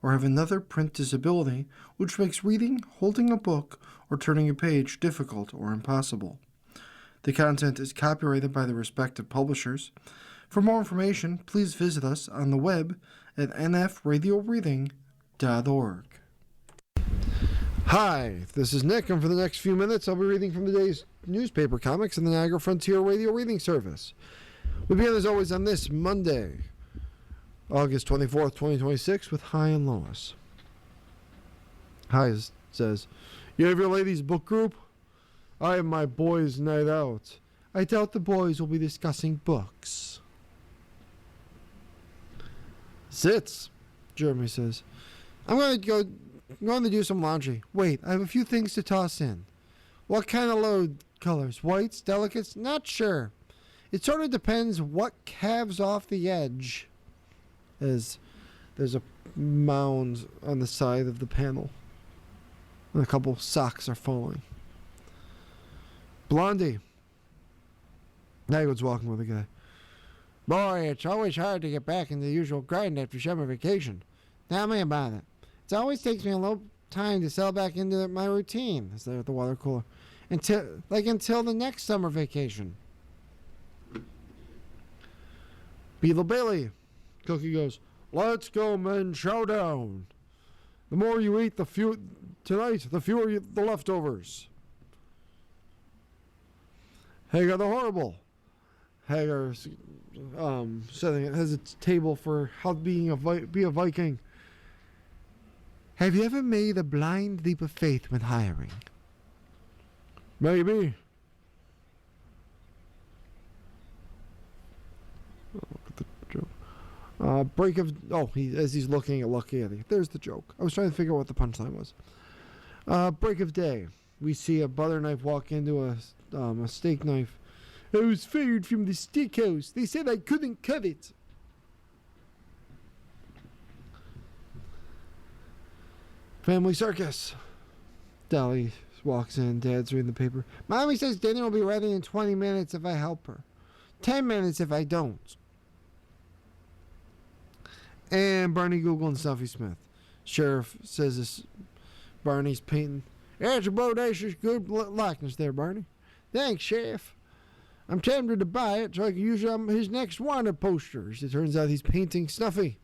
or have another print disability which makes reading, holding a book, or turning a page difficult or impossible. The content is copyrighted by the respective publishers. For more information, please visit us on the web at nfradioreading.org. Hi, this is Nick, and for the next few minutes I'll be reading from the day's newspaper comics in the Niagara Frontier Radio Reading Service. We begin as always on this Monday, August 24th, 2026, with Hi and Lois. Hi says, "You have your ladies' book group? I have my boys' night out. I doubt the boys will be discussing books." "Sits," Jeremy says. I'm going to do some laundry. Wait, I have a few things to toss in. What kind of load colors? Whites, delicates? Not sure. It sort of depends what calves off the edge. As there's a mound on the side of the panel. And a couple socks are falling. Blondie. Nagwood's walking with a guy. Boy, it's always hard to get back into the usual grind after summer vacation. Tell me about it. It always takes me a little time to settle back into my routine. Is there at the water cooler? Until the next summer vacation. Beetle Bailey. Cookie goes, "Let's go, men, showdown. The more you eat the fewer the leftovers." Hagar the Horrible. Hagar has a table for how be a Viking. Have you ever made a blind leap of faith when hiring? Maybe. Oh, look at the joke. As he's looking at Lucky Eddie. There's the joke. I was trying to figure out what the punchline was. Break of day. We see a butter knife walk into a steak knife. "I was fired from the steakhouse. They said I couldn't cut it." Family circus. Dolly walks in. Dad's reading the paper. "Mommy says dinner will be ready in 20 minutes if I help her. 10 minutes if I don't." And Barney Google and Stuffy Smith. Sheriff says this. Barney's painting. "That's a bodacious good likeness there, Barney." "Thanks, Sheriff. I'm tempted to buy it so I can use it on his next wanted posters." It turns out he's painting Snuffy.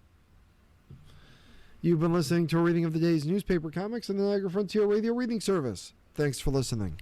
You've been listening to a reading of the day's newspaper comics on the Niagara Frontier Radio Reading Service. Thanks for listening.